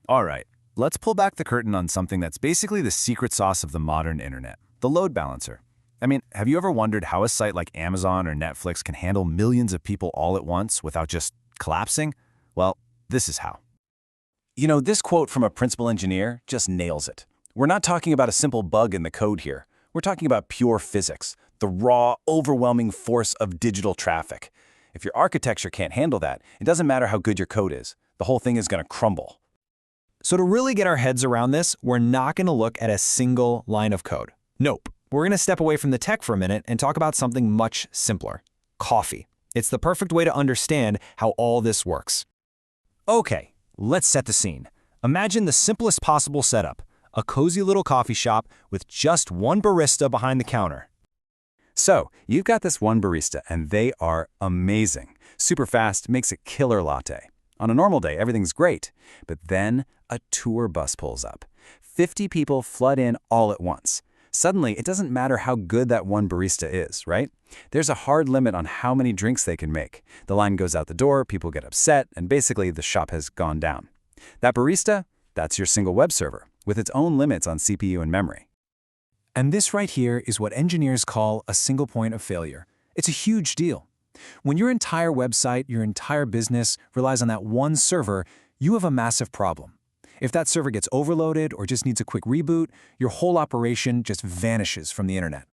All right, let's pull back the curtain on something that's basically the secret sauce of the modern internet, the load balancer. I mean, have you ever wondered how a site like Amazon or Netflix can handle millions of people all at once without just collapsing? Well, this is how. This quote from a principal engineer just nails it. We're not talking about a simple bug in the code here. We're talking about pure physics, the raw, overwhelming force of digital traffic. If your architecture can't handle that, it doesn't matter how good your code is. The whole thing is going to crumble. So to really get our heads around this, we're not going to look at a single line of code. Nope. We're going to step away from the tech for a minute and talk about something much simpler: coffee. It's the perfect way to understand how all this works. Okay, let's set the scene. Imagine the simplest possible setup: a cozy little coffee shop with just one barista behind the counter. So, you've got this one barista, and they are amazing. Super fast, makes a killer latte. On a normal day, everything's great. But then, a tour bus pulls up. 50 people flood in all at once. Suddenly, it doesn't matter how good that one barista is, right? There's a hard limit on how many drinks they can make. The line goes out the door, people get upset, and basically the shop has gone down. That barista, that's your single web server, with its own limits on CPU and memory. And this right here is what engineers call a single point of failure. It's a huge deal. When your entire website, your entire business relies on that one server, you have a massive problem. If that server gets overloaded or just needs a quick reboot, your whole operation just vanishes from the internet.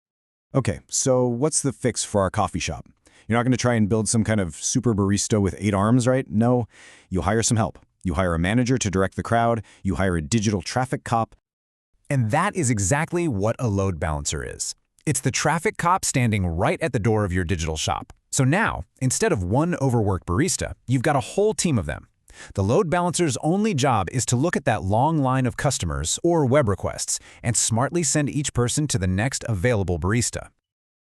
Okay, so what's the fix for our coffee shop? You're not going to try and build some kind of super barista with 8 arms, right? No, you hire some help. You hire a manager to direct the crowd. You hire a digital traffic cop. And that is exactly what a load balancer is. It's the traffic cop standing right at the door of your digital shop. So now, instead of one overworked barista, you've got a whole team of them. The load balancer's only job is to look at that long line of customers or web requests and smartly send each person to the next available barista.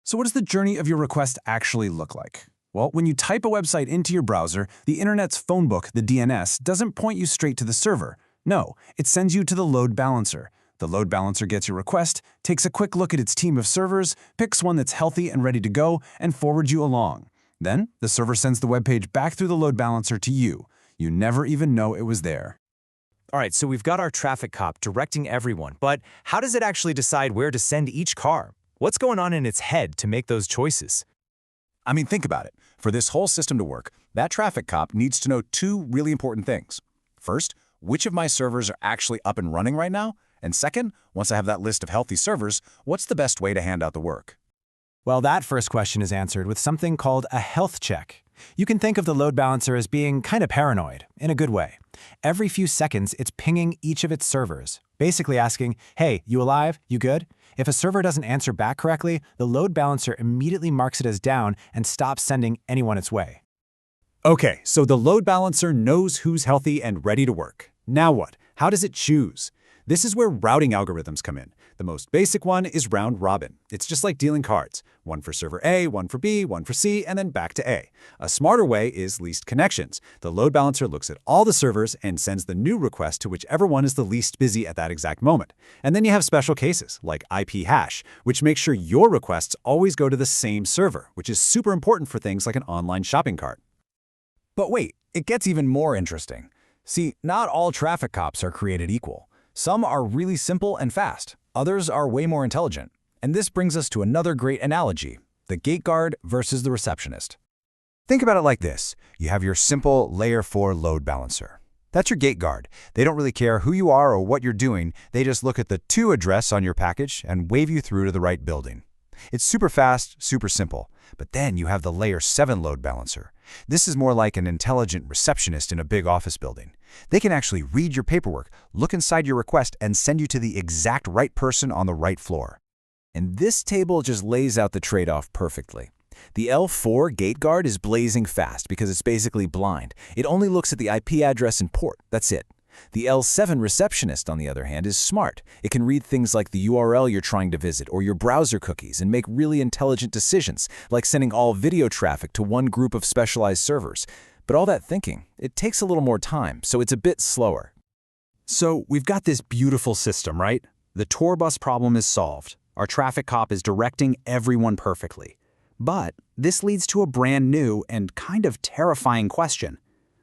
So what does the journey of your request actually look like? Well, when you type a website into your browser, the internet's phone book, the DNS, doesn't point you straight to the server. No, it sends you to the load balancer. The load balancer gets your request, takes a quick look at its team of servers, picks one that's healthy and ready to go, and forwards you along. Then, the server sends the web page back through the load balancer to you. You never even know it was there. All right, so we've got our traffic cop directing everyone, but how does it actually decide where to send each car? What's going on in its head to make those choices? I mean, think about it. For this whole system to work, that traffic cop needs to know 2 really important things. First, which of my servers are actually up and running right now? And second, once I have that list of healthy servers, what's the best way to hand out the work? Well, that first question is answered with something called a health check. You can think of the load balancer as being kind of paranoid, in a good way. Every few seconds, it's pinging each of its servers, basically asking, hey, you alive? You good? If a server doesn't answer back correctly, the load balancer immediately marks it as down and stops sending anyone its way. Okay, so the load balancer knows who's healthy and ready to work. Now what? How does it choose? This is where routing algorithms come in. The most basic one is round robin. It's just like dealing cards. One for server A, one for B, one for C, and then back to A. A smarter way is least connections. The load balancer looks at all the servers and sends the new request to whichever one is the least busy at that exact moment. And then you have special cases, like IP hash, which makes sure your requests always go to the same server, which is super important for things like an online shopping cart. But wait, it gets even more interesting. See, not all traffic cops are created equal. Some are really simple and fast. Others are way more intelligent. And this brings us to another great analogy: the gate guard versus the receptionist. Think about it like this. You have your simple Layer 4 load balancer. That's your gate guard. They don't really care who you are or what you're doing. They just look at the to address on your package and wave you through to the right building. It's super fast, super simple. But then you have the Layer 7 load balancer. This is more like an intelligent receptionist in a big office building. They can actually read your paperwork, look inside your request, and send you to the exact right person on the right floor. And this table just lays out the trade-off perfectly. The L4 gate guard is blazing fast because it's basically blind. It only looks at the IP address and port. That's it. The L7 receptionist, on the other hand, is smart. It can read things like the URL you're trying to visit or your browser cookies and make really intelligent decisions, like sending all video traffic to one group of specialized servers. But all that thinking, it takes a little more time, so it's a bit slower. So we've got this beautiful system, right? The tour bus problem is solved. Our traffic cop is directing everyone perfectly. But this leads to a brand new and kind of terrifying question.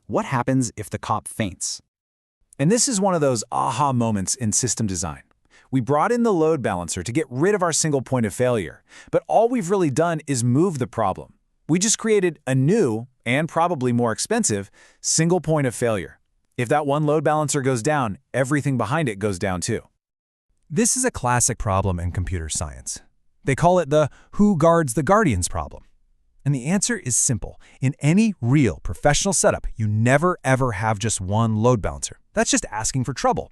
What happens if the cop faints? And this is one of those aha moments in system design. We brought in the load balancer to get rid of our single point of failure, but all we've really done is move the problem. We just created a new, and probably more expensive, single point of failure. If that one load balancer goes down, everything behind it goes down too. This is a classic problem in computer science. They call it the who guards the guardians problem. And the answer is simple. In any real professional setup, you never ever have just one load balancer. That's just asking for trouble.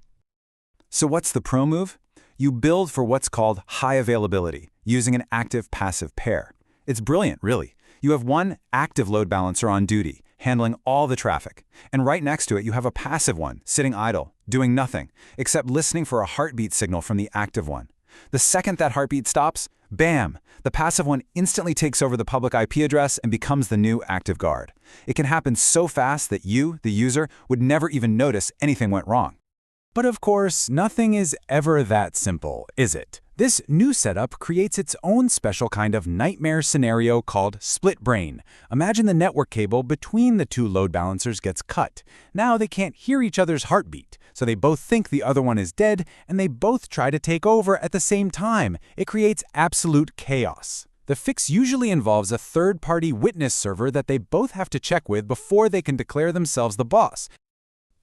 So what's the pro move? You build for what's called high availability, using an active-passive pair. It's brilliant, really. You have one active load balancer on duty, handling all the traffic. And right next to it, you have a passive one, sitting idle, doing nothing, except listening for a heartbeat signal from the active one. The second that heartbeat stops, bam! The passive one instantly takes over the public IP address and becomes the new active guard. It can happen so fast that you, the user, would never even notice anything went wrong. But of course, nothing is ever that simple, is it? This new setup creates its own special kind of nightmare scenario called split brain. Imagine the network cable between the two load balancers gets cut. Now they can't hear each other's heartbeat, so they both think the other one is dead, and they both try to take over at the same time. It creates absolute chaos. The fix usually involves a third-party witness server that they both have to check with before they can declare themselves the boss.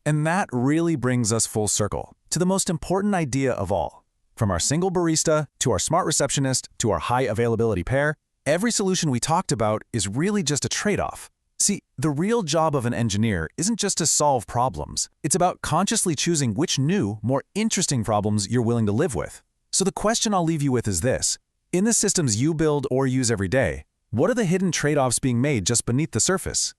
And that really brings us full circle to the most important idea of all. From our single barista, to our smart receptionist, to our high availability pair, every solution we talked about is really just a trade-off. See, the real job of an engineer isn't just to solve problems. It's about consciously choosing which new, more interesting problems you're willing to live with. So the question I'll leave you with is this. In the systems you build or use every day, what are the hidden trade-offs being made just beneath the surface?